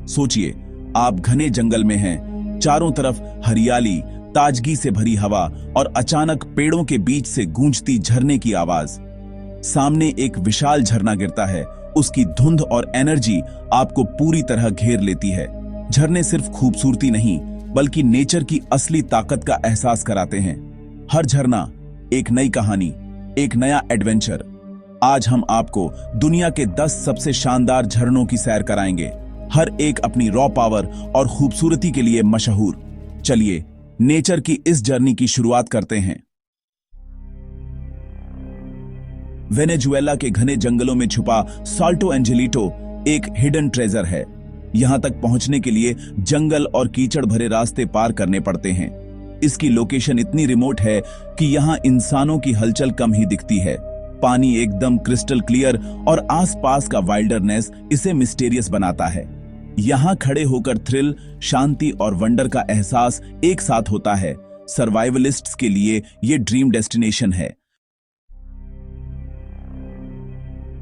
सोचिए, आप घने जंगल में हैं, चारों तरफ हरियाली, ताजगी से भरी हवा और अचानक पेड़ों के बीच से गूंजती झरने की आवाज। सामने एक विशाल झरना गिरता है, उसकी धुंध और एनर्जी आपको पूरी तरह घेर लेती है। झरने सिर्फ खूबसूरती नहीं, बल्कि नेचर की असली ताकत का एहसास कराते हैं। हर झरना एक नई कहानी, एक नया एडवेंचर। आज हम आपको दुनिया के 10 सबसे शानदार झरनों की सैर कराएंगे, हर एक अपनी रॉ पावर और खूबसूरती के लिए मशहूर। चलिए नेचर की इस जर्नी की शुरुआत करते हैं। वेनेजुएला के घने जंगलों में छुपा साल्टो एंजेलिटो एक हिडन ट्रेजर है। यहां तक पहुंचने के लिए जंगल और कीचड़ भरे रास्ते पार करने पड़ते हैं। इसकी लोकेशन इतनी रिमोट है कि यहां इंसानों की हलचल कम ही दिखती है। पानी एकदम क्रिस्टल क्लियर और आसपास का वाइल्डरनेस इसे मिस्टीरियस बनाता है। यहां खड़े होकर थ्रिल, शांति और वंडर का एहसास एक साथ होता है। सर्वाइवलिस्ट्स के लिए यह ड्रीम डेस्टिनेशन है।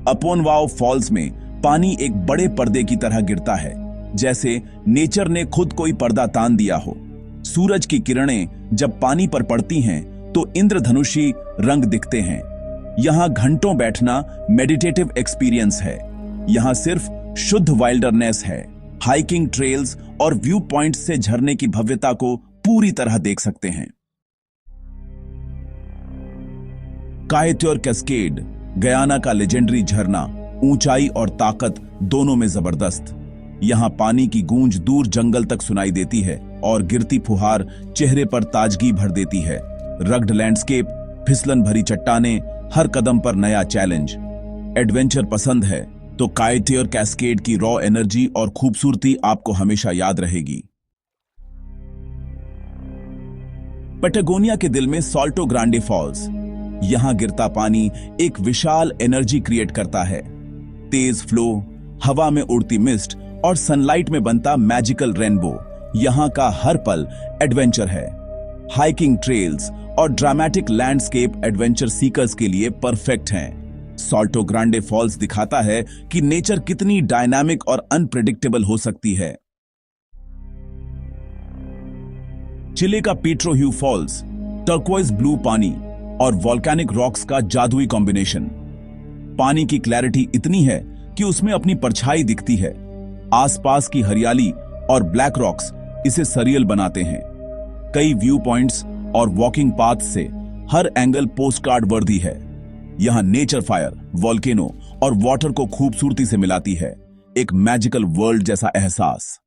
अपोनवाओ फॉल्स में पानी एक बड़े पर्दे की तरह गिरता है, जैसे नेचर ने खुद कोई पर्दा तान दिया हो। सूरज की किरणें जब पानी पर पड़ती हैं तो इंद्रधनुषी रंग दिखते हैं। यहां घंटों बैठना मेडिटेटिव एक्सपीरियंस है। यहां सिर्फ शुद्ध वाइल्डरनेस है। हाइकिंग ट्रेल्स और व्यू पॉइंट्स से झरने की भव्यता को पूरी तरह देख सकते हैं। कायत्योर कैस्केड, गयाना का लेजेंडरी झरना, ऊंचाई और ताकत दोनों में जबरदस्त। यहां पानी की गूंज दूर जंगल तक सुनाई देती है और गिरती फुहार चेहरे पर ताजगी भर देती है। रग्ड लैंडस्केप, फिसलन भरी चट्टानें, हर कदम पर नया चैलेंज। एडवेंचर पसंद है तो कायत्योर कैस्केड की रॉ एनर्जी और खूबसूरती आपको हमेशा याद रहेगी। पैटागोनिया के दिल में साल्टो ग्रांडे फॉल्स। यहां गिरता पानी एक विशाल एनर्जी क्रिएट करता है। तेज फ्लो, हवा में उड़ती मिस्ट और सनलाइट में बनता मैजिकल रेनबो। यहां का हर पल एडवेंचर है। हाइकिंग ट्रेल्स और ड्रामेटिक लैंडस्केप एडवेंचर सीकर्स के लिए परफेक्ट हैं। साल्टो ग्रांडे फॉल्स दिखाता है कि नेचर कितनी डायनामिक और अनप्रेडिक्टेबल हो सकती है। चिले का पीट्रो ह्यू फॉल्स, टर्कोइज ब्लू पानी और वॉल्केनिक रॉक्स का जादुई कॉम्बिनेशन। पानी की क्लैरिटी इतनी है कि उसमें अपनी परछाई दिखती है। आसपास की हरियाली और ब्लैक रॉक्स इसे सरियल बनाते हैं। कई व्यू पॉइंट्स और वॉकिंग पाथ से हर एंगल पोस्टकार्ड वर्दी है। यहां नेचर फायर, वॉल्केनो और वाटर को खूबसूरती से मिलाती है, एक मैजिकल वर्ल्ड जैसा एहसास।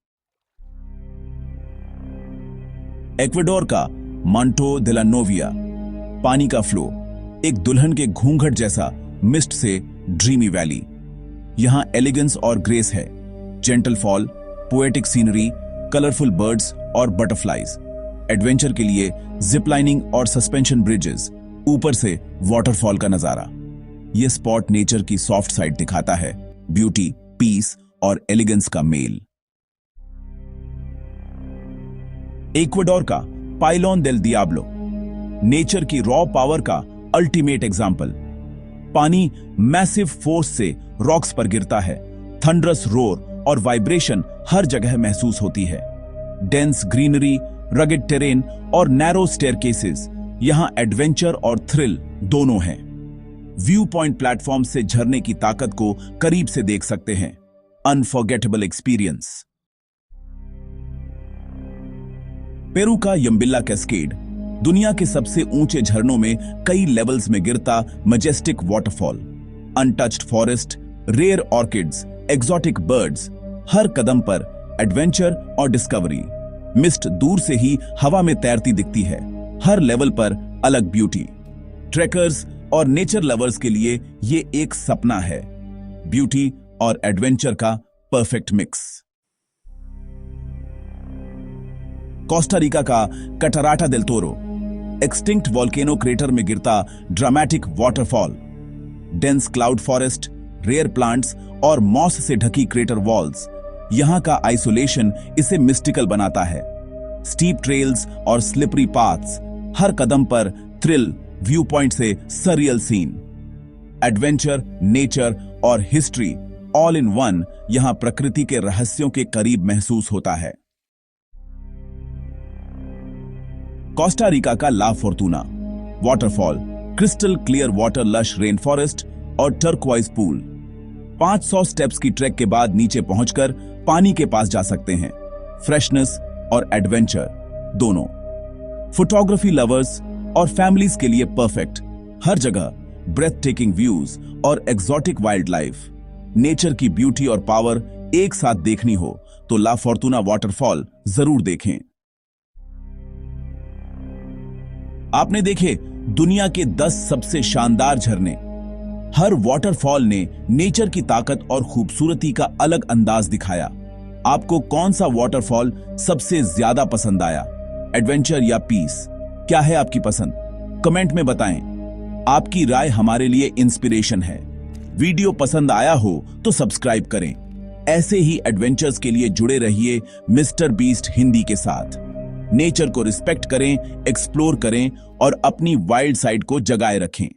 इक्वाडोर का मांटो दे ला नोविया, पानी का फ्लो एक दुल्हन के घूंघट जैसा मिस्ट से ड्रीमी वैली। यहां एलिगेंस और ग्रेस है। Gentle fall, poetic scenery, colourful birds और बटरफ्लाइज। एडवेंचर के लिए जिप लाइनिंग और सस्पेंशन ब्रिजेस, ऊपर से वाटरफॉल का नजारा। यह स्पॉट नेचर की सॉफ्ट साइड दिखाता है, ब्यूटी, पीस और एलिगेंस का मेल। इक्वाडोर का पाइलोन देल दियाब्लो, नेचर की रॉ पावर का अल्टीमेट एग्जाम्पल। पानी मैसिव फोर्स से रॉक्स पर गिरता है। थंडरस रोर और वाइब्रेशन हर जगह महसूस होती है। डेंस ग्रीनरी, रगेड टेरेन और नैरो स्टेयरकेसेस, यहां एडवेंचर और थ्रिल दोनों हैं। व्यू पॉइंट प्लेटफॉर्म से झरने की ताकत को करीब से देख सकते हैं। Unforgettable experience. पेरू का यम्बिल्ला कैस्केड, दुनिया के सबसे ऊंचे झरनों में कई लेवल्स में गिरता majestic waterfall. Untouched forest, rare orchids, exotic birds, हर कदम पर एडवेंचर और डिस्कवरी। मिस्ट दूर से ही हवा में तैरती दिखती है, हर लेवल पर अलग ब्यूटी। ट्रेकर्स और नेचर लवर्स के लिए ये एक सपना है, ब्यूटी और एडवेंचर का परफेक्ट मिक्स। कोस्टा रिका का कटराटा देल तोरो, एक्सटिंक्ट वॉल्केनो क्रेटर में गिरता dramatic waterfall. Dense cloud forest, rare plants और मॉस से ढकी क्रेटर वॉल्स, यहां का आइसोलेशन इसे मिस्टिकल बनाता है। स्टीप ट्रेल्स और स्लिपरी पाथ्स, हर कदम पर थ्रिल, व्यू पॉइंट से सरियल सीन। एडवेंचर, नेचर और हिस्ट्री ऑल इन वन यहां प्रकृति के रहस्यों के करीब महसूस होता है। कोस्टा रिका का La Fortuna waterfall, crystal clear water, lush rain forest और टर्क्वाइज पूल। 500 स्टेप्स की ट्रैक के बाद नीचे पहुंचकर पानी के पास जा सकते हैं। फ्रेशनेस और एडवेंचर दोनों, फोटोग्राफी लवर्स और फैमिलीज के लिए परफेक्ट। हर जगह ब्रेथ टेकिंग व्यूज और एक्सोटिक वाइल्ड लाइफ। नेचर की ब्यूटी और पावर एक साथ देखनी हो तो ला फोर्टूना वाटरफॉल जरूर देखें। आपने देखे दुनिया के 10 सबसे शानदार झरने। हर वाटरफॉल ने नेचर की ताकत और खूबसूरती का अलग अंदाज दिखाया। आपको कौन सा वाटरफॉल सबसे ज्यादा पसंद आया, एडवेंचर या पीस? क्या है आपकी पसंद? कमेंट में बताएं। आपकी राय हमारे लिए इंस्पिरेशन है। वीडियो पसंद आया हो तो सब्सक्राइब करें। ऐसे ही एडवेंचर्स के लिए जुड़े रहिए मिस्टर बीस्ट हिंदी के साथ। नेचर को रिस्पेक्ट करें, एक्सप्लोर करें और अपनी वाइल्ड साइड को जगाए रखें।